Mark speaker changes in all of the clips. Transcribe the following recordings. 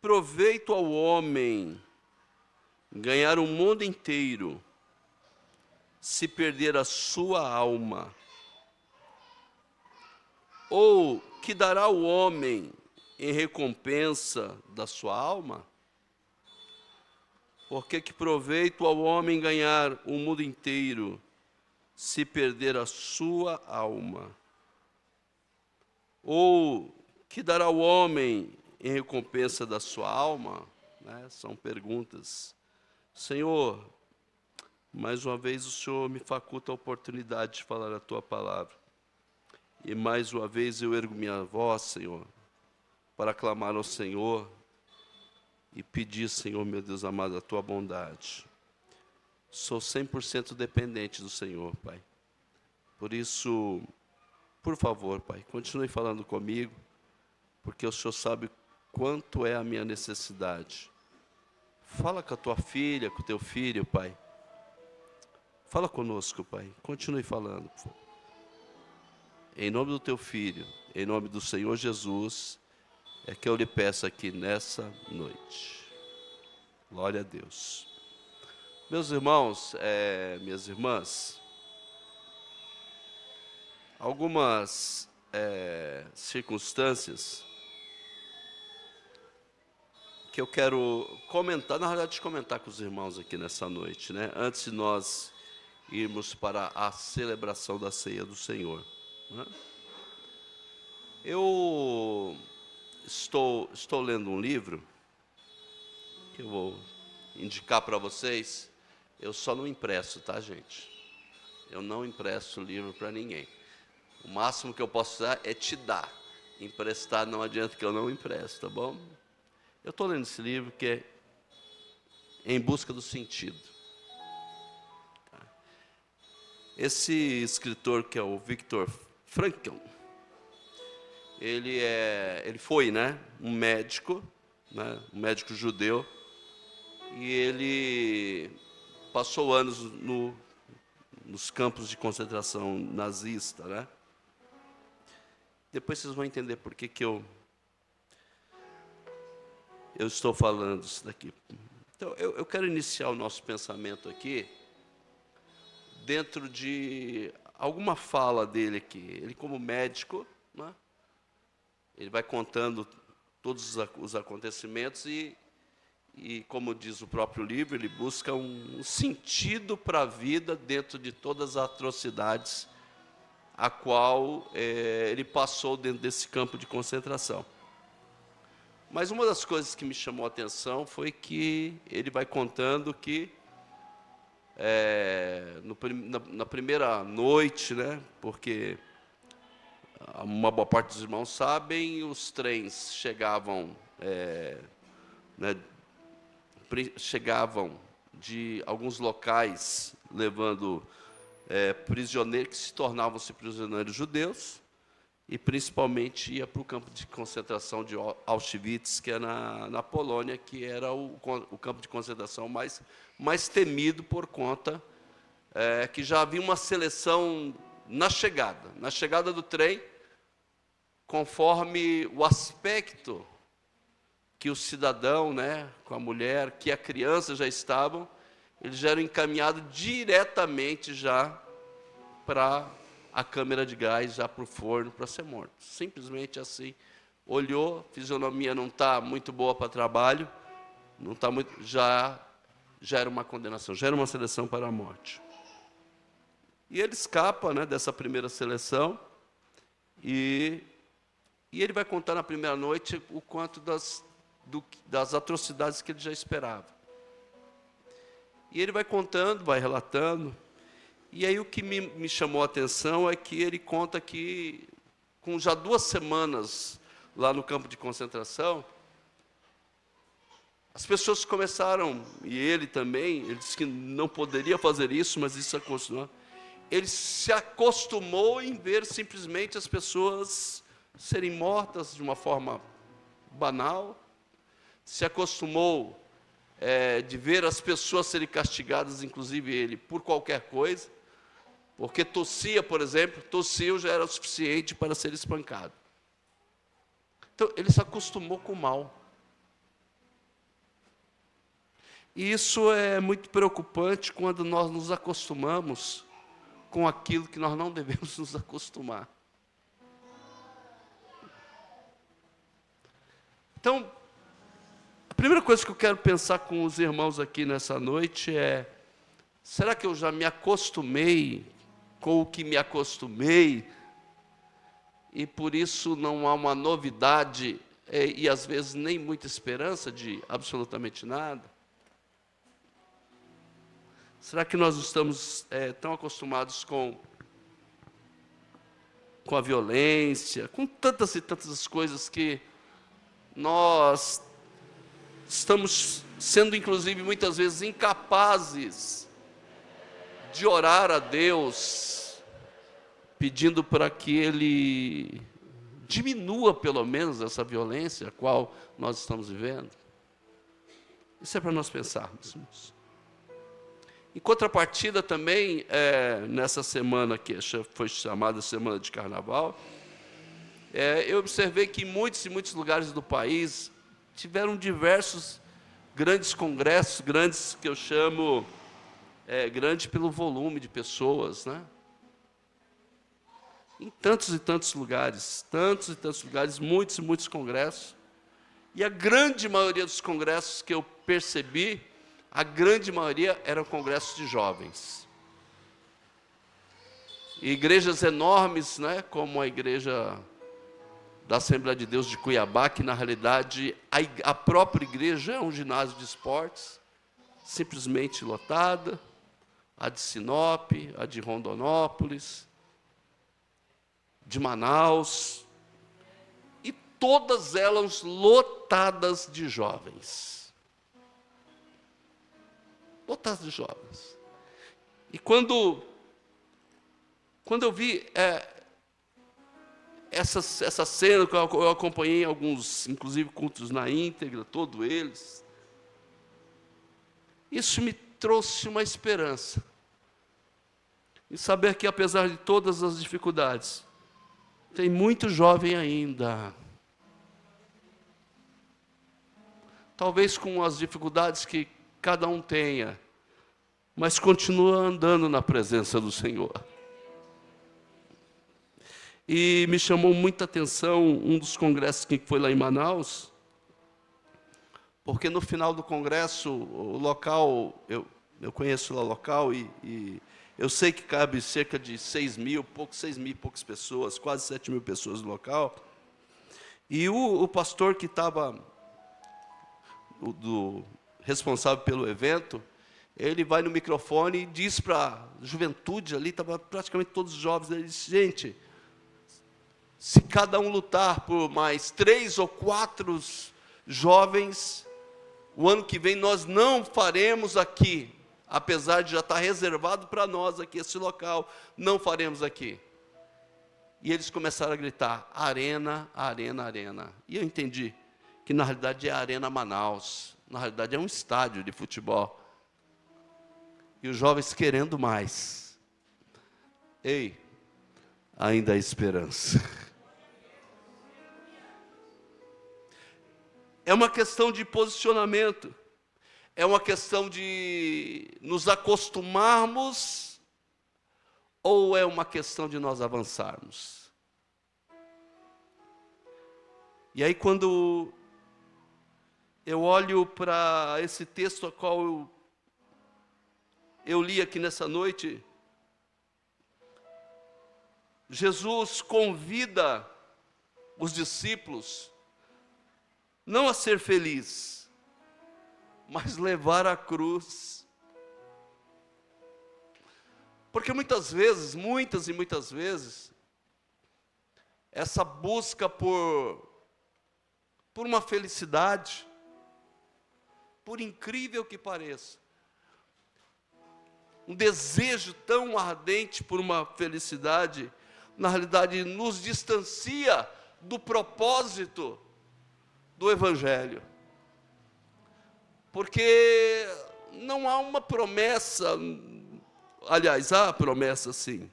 Speaker 1: proveito ao homem ganhar o mundo inteiro, se perder a sua alma? Ou que dará o homem em recompensa da sua alma? Porque que proveito ao homem ganhar o mundo inteiro, se perder a sua alma? Ou que dará o homem em recompensa da sua alma? São perguntas. Senhor, mais uma vez o Senhor me faculta a oportunidade de falar a Tua palavra. E mais uma vez eu ergo minha voz, Senhor, para clamar ao Senhor e pedir, Senhor, meu Deus amado, a Tua bondade. Sou 100% dependente do Senhor, Pai. Por isso, por favor, Pai, continue falando comigo, porque o Senhor sabe quanto é a minha necessidade. Fala com a Tua filha, com o Teu filho, Pai. Fala conosco, Pai. Continue falando, por favor. Em nome do Teu Filho, em nome do Senhor Jesus, é que eu lhe peço aqui nessa noite. Glória a Deus. Meus irmãos, minhas irmãs, algumas circunstâncias que eu quero comentar, na realidade, comentar com os irmãos aqui nessa noite, antes de nós irmos para a celebração da ceia do Senhor. Eu estou lendo um livro que eu vou indicar para vocês. Eu só não empresto, tá, gente? Eu não empresto livro para ninguém. O máximo que eu posso dar é te dar. Emprestar não adianta, que eu não empresto, tá bom? Eu estou lendo esse livro que é Em Busca do Sentido. Esse escritor, que é o Viktor Frankl, ele foi, um médico, um médico judeu, e ele passou anos nos campos de concentração nazista, Depois vocês vão entender por que eu estou falando isso daqui. Então, eu quero iniciar o nosso pensamento aqui dentro de alguma fala dele aqui. Ele, como médico, ele vai contando todos os acontecimentos e, como diz o próprio livro, ele busca um sentido para a vida dentro de todas as atrocidades a qual ele passou dentro desse campo de concentração. Mas uma das coisas que me chamou a atenção foi que ele vai contando que na primeira noite, porque uma boa parte dos irmãos sabem, os trens chegavam de alguns locais levando prisioneiros que se tornavam-se prisioneiros judeus, e principalmente ia para o campo de concentração de Auschwitz, que é na Polônia, que era o campo de concentração mais temido por conta que já havia uma seleção na chegada do trem, conforme o aspecto que o cidadão, com a mulher, que a criança já estavam, eles já eram encaminhados diretamente já para a câmara de gás, já para o forno, para ser morto. Simplesmente assim. Olhou, fisionomia não está muito boa para trabalho, não está muito, já era uma condenação, já era uma seleção para a morte. E ele escapa dessa primeira seleção, e ele vai contar na primeira noite o quanto das atrocidades que ele já esperava. E ele vai contando, vai relatando, e aí o que me chamou a atenção é que ele conta que, com já 2 semanas lá no campo de concentração, as pessoas começaram, e ele também, ele disse que não poderia fazer isso, mas isso acostumou. Ele se acostumou em ver simplesmente as pessoas serem mortas de uma forma banal, se acostumou de ver as pessoas serem castigadas, inclusive ele, por qualquer coisa, porque tossia, por exemplo, tossiu já era o suficiente para ser espancado. Então, ele se acostumou com o mal. E isso é muito preocupante quando nós nos acostumamos com aquilo que nós não devemos nos acostumar. Então, a primeira coisa que eu quero pensar com os irmãos aqui nessa noite é: será que eu já me acostumei com o que me acostumei, e por isso não há uma novidade e às vezes nem muita esperança de absolutamente nada? Será que nós estamos tão acostumados com a violência, com tantas e tantas coisas que nós estamos sendo, inclusive, muitas vezes incapazes de orar a Deus, pedindo para que Ele diminua, pelo menos, essa violência a qual nós estamos vivendo? Isso é para nós pensarmos, irmãos. Em contrapartida também, nessa semana que foi chamada Semana de Carnaval, eu observei que em muitos e muitos lugares do país tiveram diversos grandes congressos, grandes que eu chamo grande pelo volume de pessoas, né? Em tantos e tantos lugares, muitos e muitos congressos. E a grande maioria dos congressos que eu percebi, a grande maioria eram congressos de jovens. E igrejas enormes, né, como a igreja da Assembleia de Deus de Cuiabá, que na realidade a própria igreja é um ginásio de esportes, simplesmente lotada, a de Sinop, a de Rondonópolis, de Manaus, e todas elas lotadas de jovens. Lotadas de jovens. E quando eu vi essa cena, que eu acompanhei alguns, inclusive, cultos na íntegra, todos eles, isso me trouxe uma esperança. E saber que, apesar de todas as dificuldades, tem muito jovem ainda. Talvez com as dificuldades que cada um tenha, mas continua andando na presença do Senhor. E me chamou muita atenção um dos congressos que foi lá em Manaus, porque no final do congresso, o local, eu conheço lá o local e eu sei que cabe cerca de 6 mil e poucas pessoas, quase 7 mil pessoas no local. E o pastor que estava responsável pelo evento, ele vai no microfone e diz para a juventude ali, estava praticamente todos os jovens, ele diz: gente, se cada um lutar por mais 3 ou 4 jovens, o ano que vem nós não faremos aqui, apesar de já estar reservado para nós aqui esse local, não faremos aqui. E eles começaram a gritar: Arena, Arena, Arena. E eu entendi que na realidade é a Arena Manaus, na realidade é um estádio de futebol. E os jovens querendo mais. Ei, ainda há esperança. É uma questão de posicionamento, é uma questão de nos acostumarmos, ou é uma questão de nós avançarmos? E aí, quando eu olho para esse texto a qual eu li aqui nessa noite, Jesus convida os discípulos não a ser feliz, mas levar a cruz. Porque muitas e muitas vezes, essa busca por uma felicidade, por incrível que pareça, um desejo tão ardente por uma felicidade, na realidade nos distancia do propósito do Evangelho. Porque não há uma promessa, aliás, há promessa sim.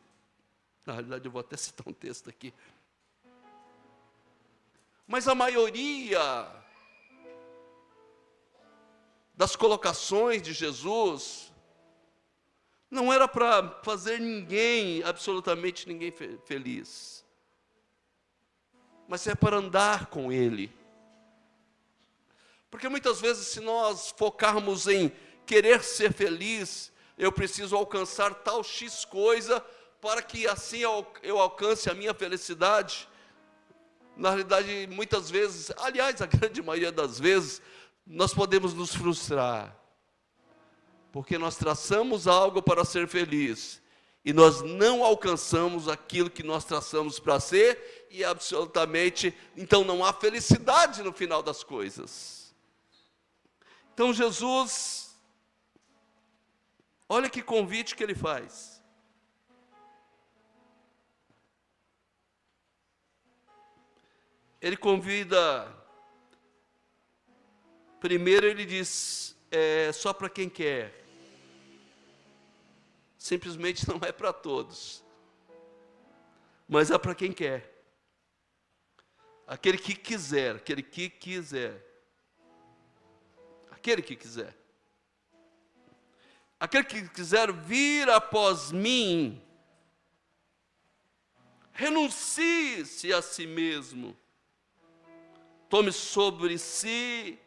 Speaker 1: Na realidade eu vou até citar um texto aqui. Mas a maioria das colocações de Jesus, não era para fazer ninguém, absolutamente ninguém feliz, mas é para andar com Ele. Porque muitas vezes, se nós focarmos em querer ser feliz, eu preciso alcançar tal X coisa, para que assim eu alcance a minha felicidade. Na realidade, muitas vezes, aliás, a grande maioria das vezes, nós podemos nos frustrar, porque nós traçamos algo para ser feliz, e nós não alcançamos aquilo que nós traçamos para ser, e absolutamente, então não há felicidade no final das coisas. Então Jesus, olha que convite que Ele faz. Ele convida, primeiro Ele diz, só para quem quer. Simplesmente não é para todos, mas é para quem quer. Aquele que quiser, aquele que quiser. Aquele que quiser. Aquele que quiser vir após mim, renuncie-se a si mesmo, tome sobre si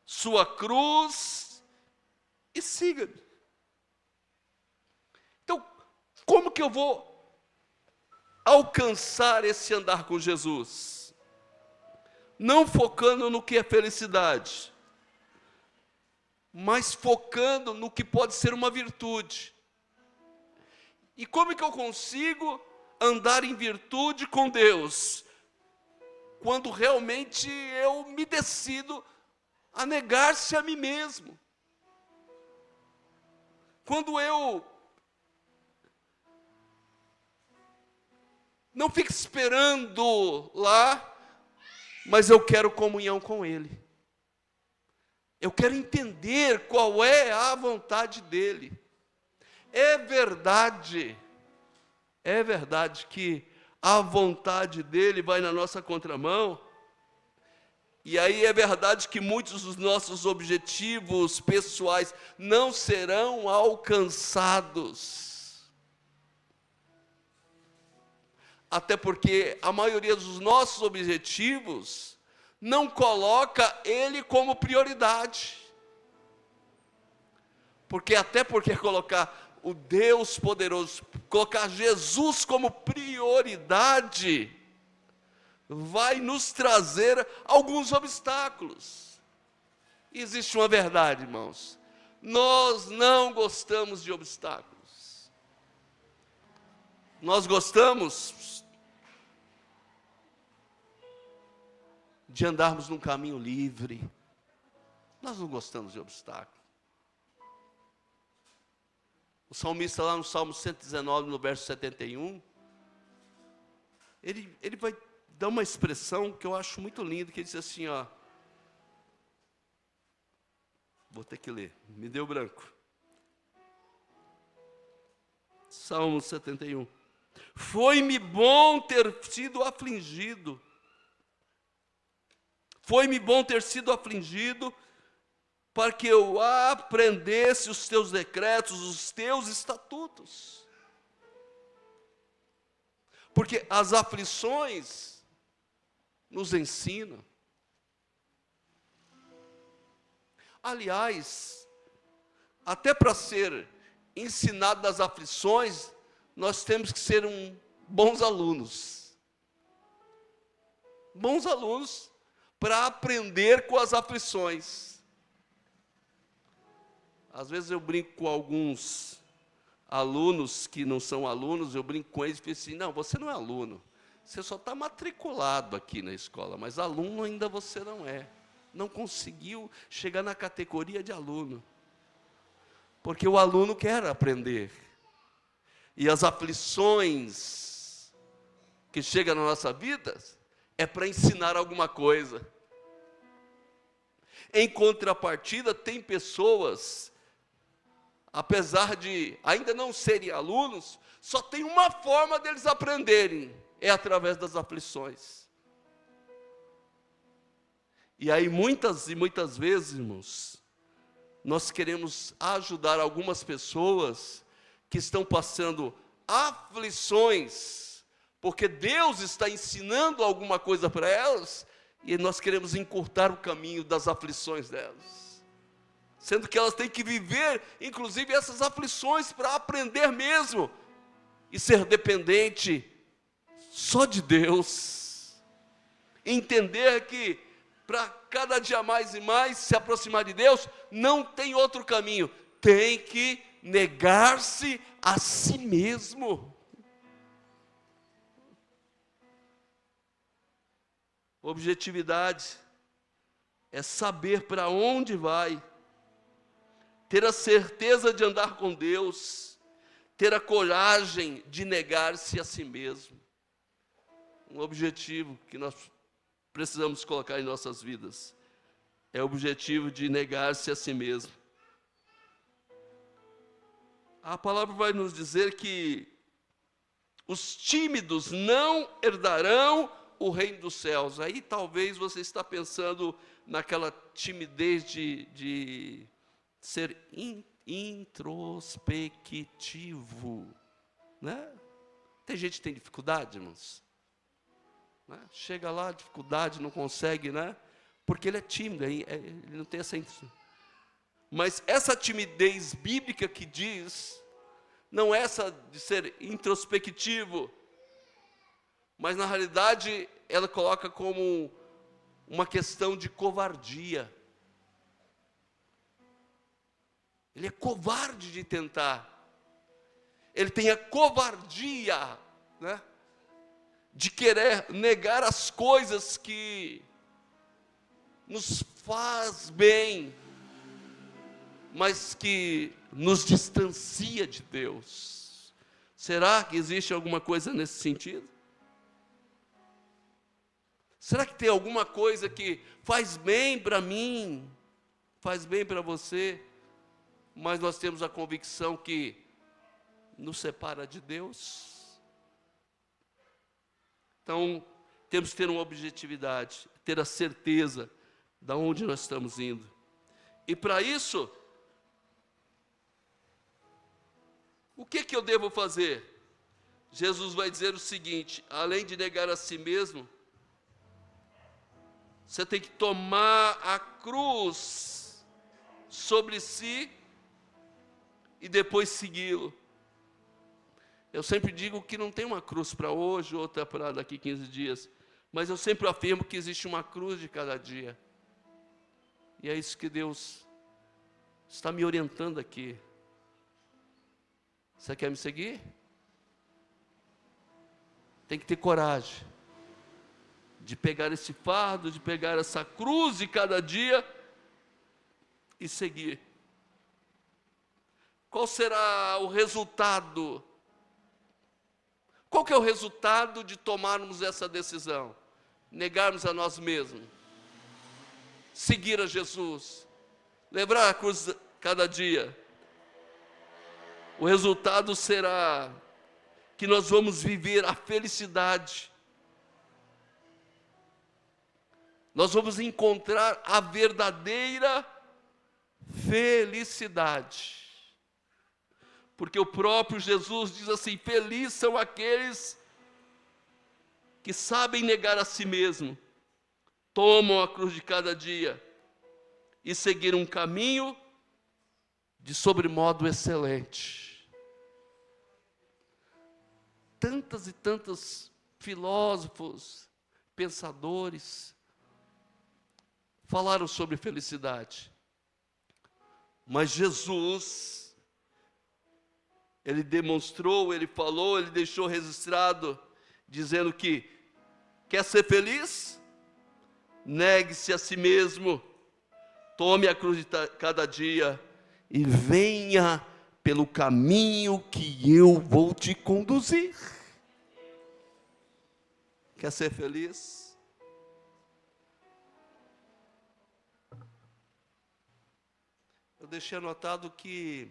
Speaker 1: sua cruz e siga-me. Então, como que eu vou alcançar esse andar com Jesus? Não focando no que é felicidade, mas focando no que pode ser uma virtude. E como que eu consigo andar em virtude com Deus? Quando realmente eu me decido a negar-se a mim mesmo. Quando eu não fico esperando lá, mas eu quero comunhão com Ele. Eu quero entender qual é a vontade dEle. É verdade que a vontade dEle vai na nossa contramão, e aí é verdade que muitos dos nossos objetivos pessoais não serão alcançados. Até porque a maioria dos nossos objetivos não coloca Ele como prioridade. Até porque colocar o Deus poderoso, colocar Jesus como prioridade, vai nos trazer alguns obstáculos. E existe uma verdade, irmãos: nós não gostamos de obstáculos. Nós gostamos de andarmos num caminho livre. Nós não gostamos de obstáculos. O salmista lá no Salmo 119, no verso 71, ele vai dar uma expressão que eu acho muito linda, que ele diz assim, ó, vou ter que ler, me deu branco. Salmo 71. Foi-me bom ter sido afligido. Foi-me bom ter sido afligido, para que eu aprendesse os teus decretos, os teus estatutos. Porque as aflições nos ensinam. Aliás, até para ser ensinado das aflições, nós temos que ser bons alunos. Bons alunos para aprender com as aflições. Às vezes eu brinco com alguns alunos que não são alunos, eu brinco com eles e fico assim, não, você não é aluno, você só está matriculado aqui na escola, mas aluno ainda você não é. Não conseguiu chegar na categoria de aluno. Porque o aluno quer aprender. E as aflições que chegam na nossa vida é para ensinar alguma coisa. Em contrapartida, tem pessoas, apesar de ainda não serem alunos, só tem uma forma deles aprenderem, é através das aflições. E aí muitas e muitas vezes, irmãos, nós queremos ajudar algumas pessoas que estão passando aflições, porque Deus está ensinando alguma coisa para elas, e nós queremos encurtar o caminho das aflições delas, sendo que elas têm que viver, inclusive, essas aflições para aprender mesmo, e ser dependente só de Deus, entender que para cada dia mais e mais se aproximar de Deus, não tem outro caminho, tem que negar-se a si mesmo. Objetividade é saber para onde vai, ter a certeza de andar com Deus, ter a coragem de negar-se a si mesmo. Um objetivo que nós precisamos colocar em nossas vidas é o objetivo de negar-se a si mesmo. A palavra vai nos dizer que os tímidos não herdarão o reino dos céus. Aí talvez você está pensando naquela timidez de ser introspectivo, né? Tem gente que tem dificuldade, irmãos, né? Chega lá, dificuldade, não consegue, né? Porque ele é tímido, ele não tem essa... Mas essa timidez bíblica que diz, não é essa de ser introspectivo, mas na realidade ela coloca como uma questão de covardia. Ele é covarde de tentar. Ele tem a covardia, né, de querer negar as coisas que nos faz bem, mas que nos distancia de Deus. Será que existe alguma coisa nesse sentido? Será que tem alguma coisa que faz bem para mim, faz bem para você, mas nós temos a convicção que nos separa de Deus? Então, temos que ter uma objetividade, ter a certeza de onde nós estamos indo. E para isso, o que eu devo fazer? Jesus vai dizer o seguinte: além de negar a si mesmo, você tem que tomar a cruz sobre si e depois segui-lo. Eu sempre digo que não tem uma cruz para hoje, outra para daqui 15 dias. Mas eu sempre afirmo que existe uma cruz de cada dia. E é isso que Deus está me orientando aqui. Você quer me seguir? Tem que ter coragem de pegar esse fardo, de pegar essa cruz de cada dia e seguir. Qual será o resultado? Qual que é o resultado de tomarmos essa decisão? Negarmos a nós mesmos, seguir a Jesus, levar a cruz cada dia. O resultado será que nós vamos viver a felicidade. Nós vamos encontrar a verdadeira felicidade. Porque o próprio Jesus diz assim: felizes são aqueles que sabem negar a si mesmo, tomam a cruz de cada dia e seguir um caminho de sobremodo excelente. Tantas e tantos filósofos, pensadores, falaram sobre felicidade. Mas Jesus, Ele demonstrou, Ele falou, Ele deixou registrado, dizendo que quer ser feliz? Negue-se a si mesmo, tome a cruz de cada dia e venha pelo caminho que eu vou te conduzir. Quer ser feliz? Eu deixei anotado que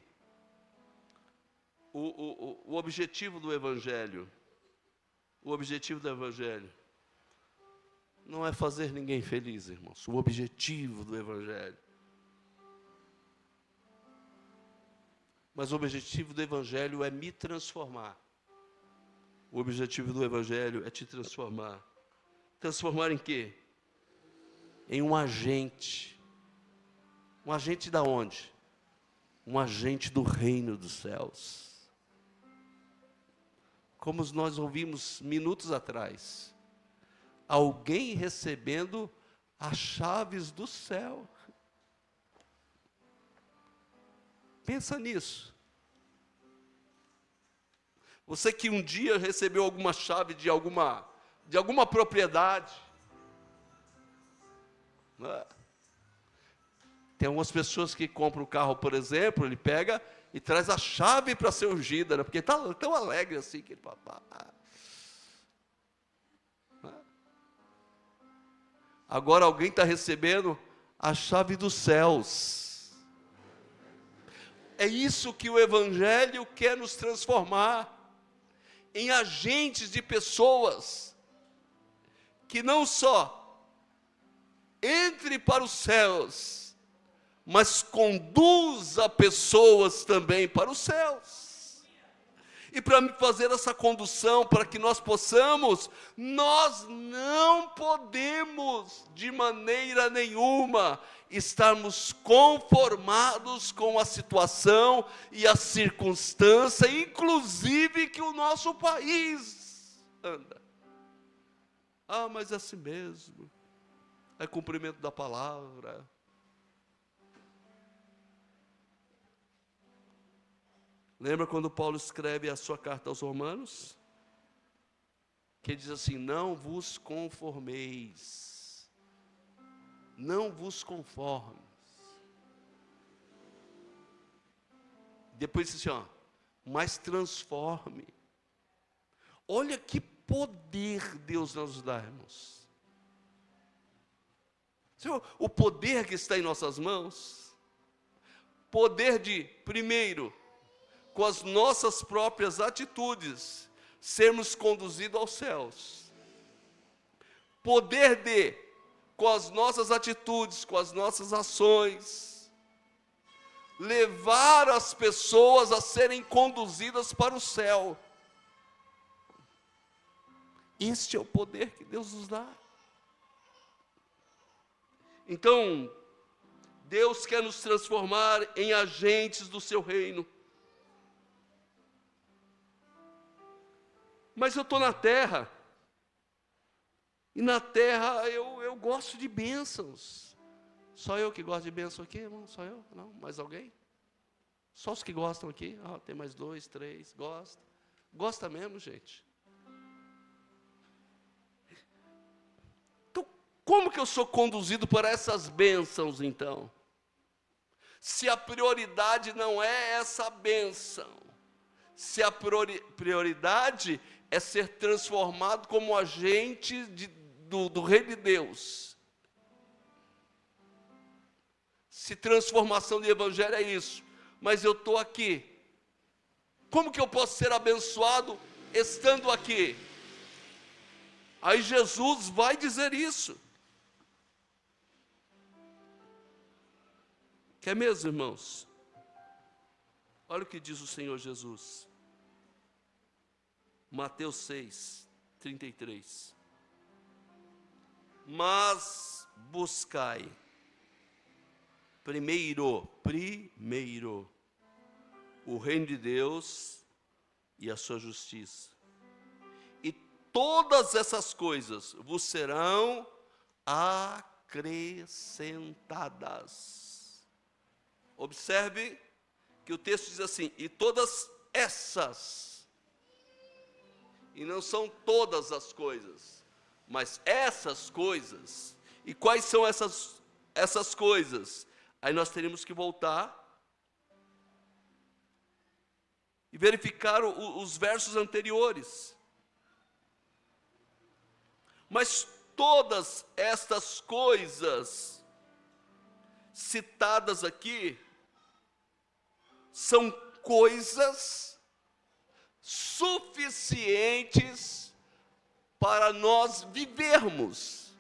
Speaker 1: o objetivo do Evangelho, não é fazer ninguém feliz, irmãos. O objetivo do Evangelho. Mas o objetivo do Evangelho é me transformar. O objetivo do Evangelho é te transformar. Transformar em quê? Em um agente. Um agente da onde? Um agente do reino dos céus. Como nós ouvimos minutos atrás. Alguém recebendo as chaves do céu. Pensa nisso. Você que um dia recebeu alguma chave de alguma propriedade. Né? Tem algumas pessoas que compram o carro, por exemplo, ele pega e traz a chave para ser ungida, né? Porque está tão alegre assim que ele Agora alguém está recebendo a chave dos céus. É isso que o Evangelho quer nos transformar, em agentes de pessoas, que não só entre para os céus, mas conduza pessoas também para os céus. E para fazer essa condução, para que nós possamos, nós não podemos, de maneira nenhuma, estarmos conformados com a situação e a circunstância, inclusive que o nosso país anda. Ah, mas é assim mesmo, é cumprimento da palavra. Lembra quando Paulo escreve a sua carta aos Romanos? Que diz assim: não vos conformeis, não vos conformes. Depois diz assim, mas transforme. Olha que poder Deus nos dá, irmãos. O poder que está em nossas mãos, poder de, primeiro, com as nossas próprias atitudes, sermos conduzidos aos céus. Poder de, com as nossas atitudes, com as nossas ações, levar as pessoas a serem conduzidas para o céu. Este é o poder que Deus nos dá. Então, Deus quer nos transformar em agentes do seu reino. Mas eu estou na terra, e na terra eu gosto de bênçãos. Só eu que gosto de bênção aqui, irmão? Só eu? Não? Mais alguém? Só os que gostam aqui? Tem mais 2, 3, gosta. Gosta mesmo, gente? Então, como que eu sou conduzido por essas bênçãos, então? Se a prioridade não é essa bênção, se a prioridade é ser transformado como agente do reino de Deus. Se transformação de evangelho é isso, mas eu estou aqui. Como que eu posso ser abençoado estando aqui? Aí Jesus vai dizer isso. Quer mesmo, irmãos? Olha o que diz o Senhor Jesus. Mateus 6, 33. Mas buscai primeiro o reino de Deus e a sua justiça, e todas essas coisas vos serão acrescentadas. Observe que o texto diz assim: e todas essas. E não são todas as coisas, mas essas coisas. E quais são essas coisas? Aí nós teríamos que voltar e verificar os versos anteriores. Mas todas estas coisas citadas aqui são coisas suficientes para nós vivermos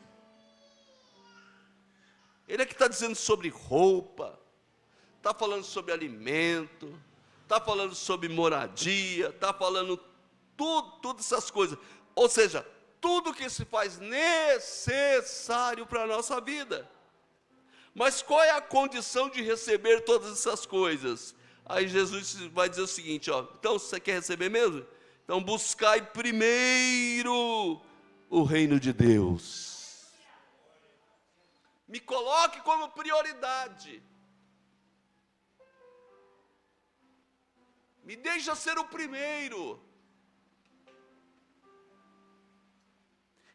Speaker 1: Ele é que está dizendo sobre roupa, está falando sobre alimento, está falando sobre moradia, está falando todas essas coisas. Ou seja, tudo que se faz necessário para a nossa vida. Mas qual é a condição de receber todas essas coisas? Aí Jesus vai dizer o seguinte, ó, então você quer receber mesmo? Então buscai primeiro o reino de Deus. Me coloque como prioridade. Me deixa ser o primeiro.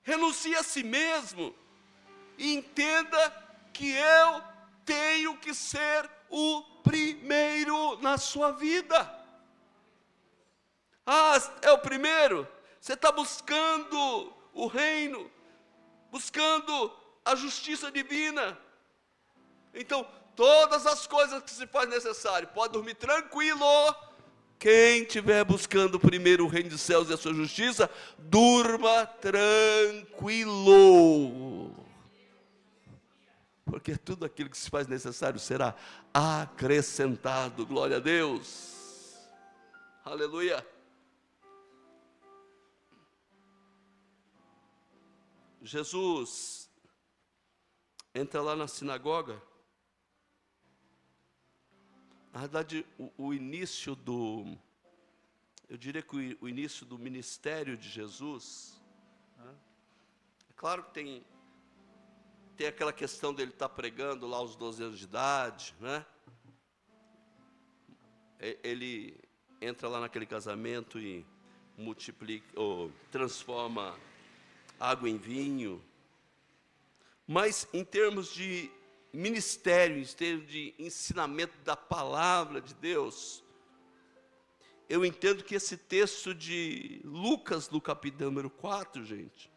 Speaker 1: Renuncie a si mesmo e entenda que eu tenho que ser o primeiro na sua vida. Ah, é o primeiro? Você está buscando o reino, buscando a justiça divina. Então, todas as coisas que se faz necessário, pode dormir tranquilo. Quem estiver buscando primeiro o reino dos céus e a sua justiça, durma tranquilo. Porque tudo aquilo que se faz necessário será acrescentado. Glória a Deus. Aleluia. Jesus entra lá na sinagoga. Na verdade, o início eu diria que o início do ministério de Jesus, né? É claro que tem aquela questão dele estar pregando lá aos 12 anos de idade, né? Ele entra lá naquele casamento e multiplica, ou transforma água em vinho. Mas em termos de ministério, em termos de ensinamento da palavra de Deus, eu entendo que esse texto de Lucas, no capítulo número 4, gente,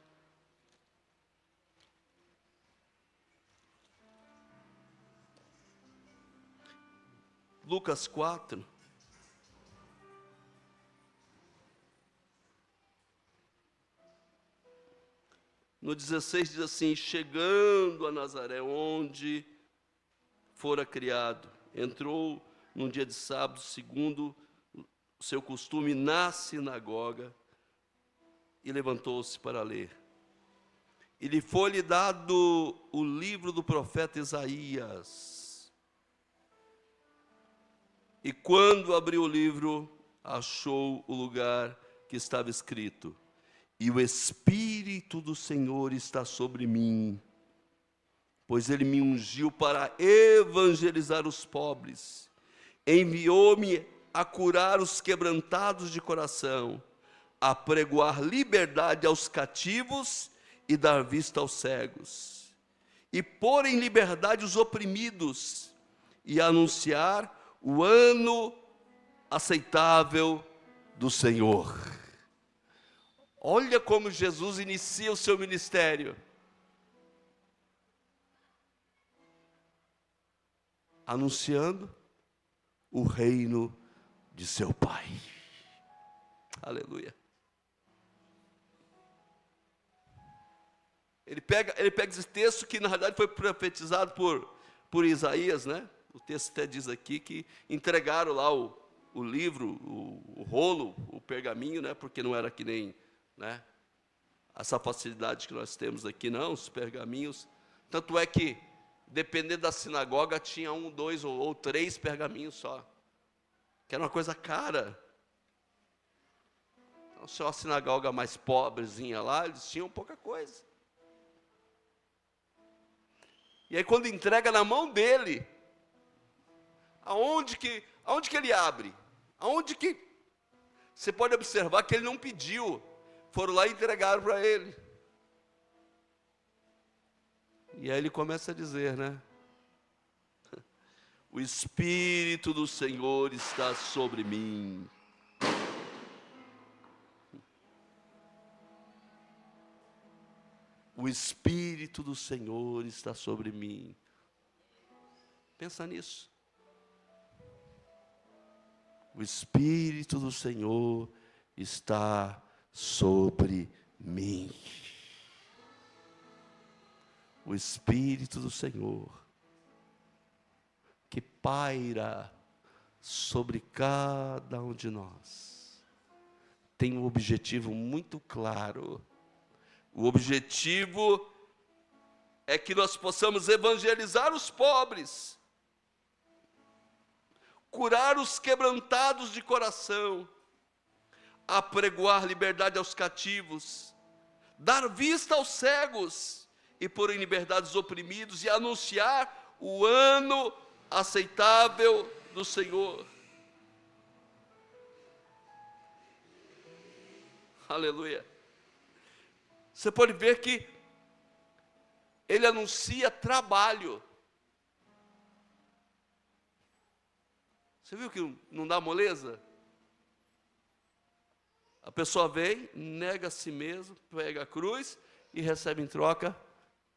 Speaker 1: Lucas 4, no 16 diz assim, chegando a Nazaré, onde fora criado, entrou num dia de sábado, segundo o seu costume, na sinagoga, e levantou-se para ler. E lhe foi-lhe dado o livro do profeta Isaías. E quando abriu o livro, achou o lugar que estava escrito: e o Espírito do Senhor está sobre mim, pois Ele me ungiu para evangelizar os pobres, enviou-me a curar os quebrantados de coração, a pregoar liberdade aos cativos e dar vista aos cegos, e pôr em liberdade os oprimidos, e anunciar o ano aceitável do Senhor. Olha como Jesus inicia o seu ministério. Anunciando o reino de seu Pai. Aleluia. Ele pega esse texto que na verdade foi profetizado por Isaías, né? O texto até diz aqui que entregaram lá o livro, o rolo, o pergaminho, né? Porque não era que nem, né, essa facilidade que nós temos aqui, não, os pergaminhos. Tanto é que, dependendo da sinagoga, tinha 1, 2 ou 3 pergaminhos só, que era uma coisa cara. Então, se uma sinagoga mais pobrezinha lá, eles tinham pouca coisa. E aí, quando entrega na mão dele, aonde que ele abre? Aonde que... Você pode observar que ele não pediu, foram lá e entregaram para ele. E aí ele começa a dizer, né? O Espírito do Senhor está sobre mim. O Espírito do Senhor está sobre mim. Pensa nisso. O Espírito do Senhor está sobre mim. o Espírito do Senhor, que paira sobre cada um de nós, tem um objetivo muito claro. O objetivo é que nós possamos evangelizar os pobres, curar os quebrantados de coração, apregoar liberdade aos cativos, dar vista aos cegos e pôr em liberdade os oprimidos e anunciar o ano aceitável do Senhor. Aleluia. Você pode ver que ele anuncia trabalho. Você viu que não dá moleza? A pessoa vem, nega a si mesmo, pega a cruz e recebe em troca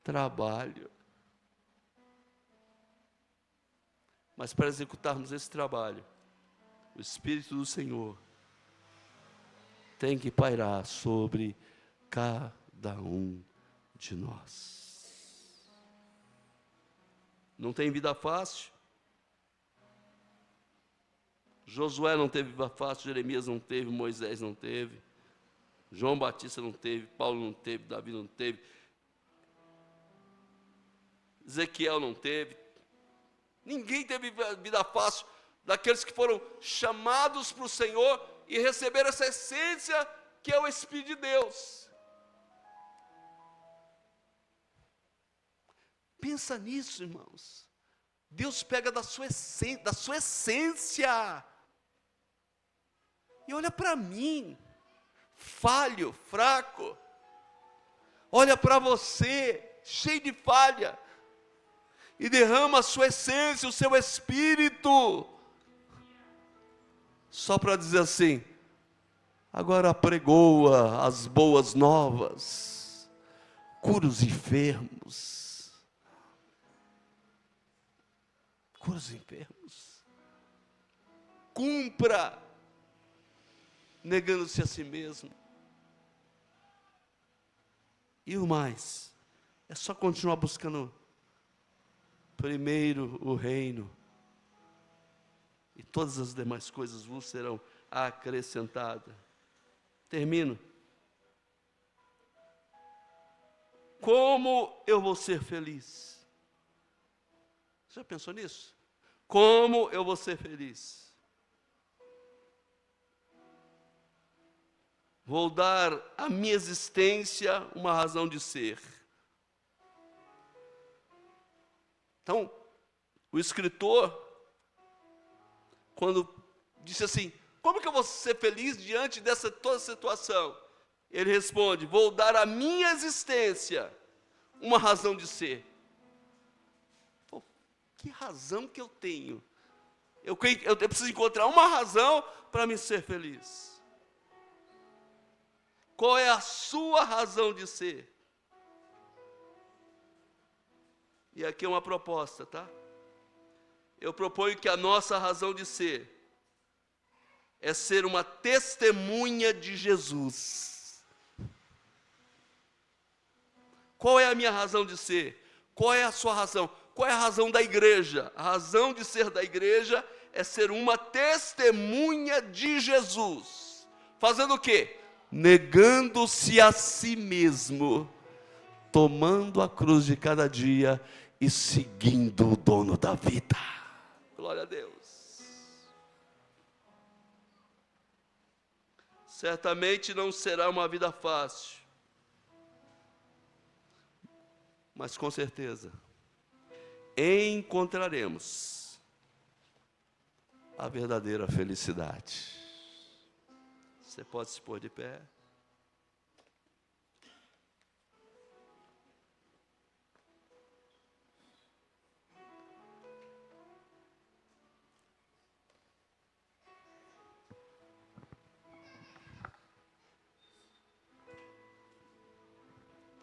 Speaker 1: trabalho. Mas para executarmos esse trabalho, o Espírito do Senhor tem que pairar sobre cada um de nós. Não tem vida fácil. Josué não teve vida fácil, Jeremias não teve, Moisés não teve, João Batista não teve, Paulo não teve, Davi não teve, Ezequiel não teve. Ninguém teve vida fácil daqueles que foram chamados para o Senhor e receberam essa essência que é o Espírito de Deus. Pensa nisso, irmãos. Deus pega da sua essência e olha para mim, falho, fraco. Olha para você, cheio de falha, e derrama a sua essência, o seu espírito, só para dizer assim: agora apregoa as boas novas, cura os enfermos, cumpra, negando-se a si mesmo. E o mais, é só continuar buscando primeiro o reino, e todas as demais coisas vos serão acrescentadas. Termino. Como eu vou ser feliz? Você já pensou nisso? Como eu vou ser feliz? Vou dar à minha existência uma razão de ser. Então, o escritor, quando disse assim: como que eu vou ser feliz diante dessa toda situação? Ele responde: vou dar à minha existência uma razão de ser. Pô, que razão que eu tenho? Eu preciso encontrar uma razão para me ser feliz. Qual é a sua razão de ser? E aqui é uma proposta, tá? Eu proponho que a nossa razão de ser é ser uma testemunha de Jesus. Qual é a minha razão de ser? Qual é a sua razão? Qual é a razão da igreja? A razão de ser da igreja é ser uma testemunha de Jesus. Fazendo o quê? Negando-se a si mesmo, tomando a cruz de cada dia e seguindo o dono da vida. Glória a Deus. Certamente não será uma vida fácil, mas com certeza encontraremos a verdadeira felicidade. Você pode se pôr de pé.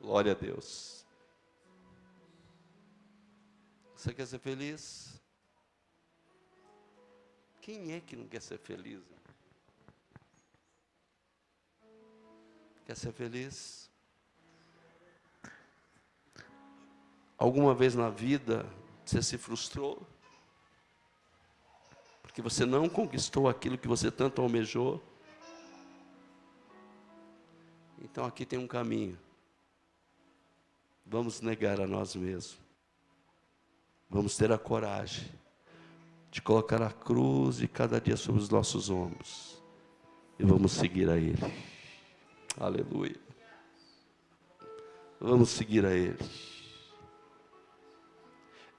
Speaker 1: Glória a Deus. Você quer ser feliz? Quem é que não quer ser feliz? Quer ser feliz? Alguma vez na vida você se frustrou? Porque você não conquistou aquilo que você tanto almejou? Então aqui tem um caminho. Vamos negar a nós mesmos. Vamos ter a coragem de colocar a cruz de cada dia sobre os nossos ombros. E vamos seguir a Ele. Aleluia. Vamos seguir a Ele.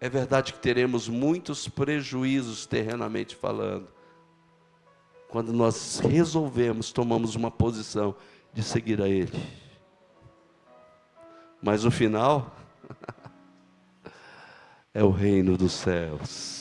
Speaker 1: É verdade que teremos muitos prejuízos terrenamente falando, quando nós resolvemos, tomamos uma posição de seguir a Ele. Mas o final é o reino dos céus.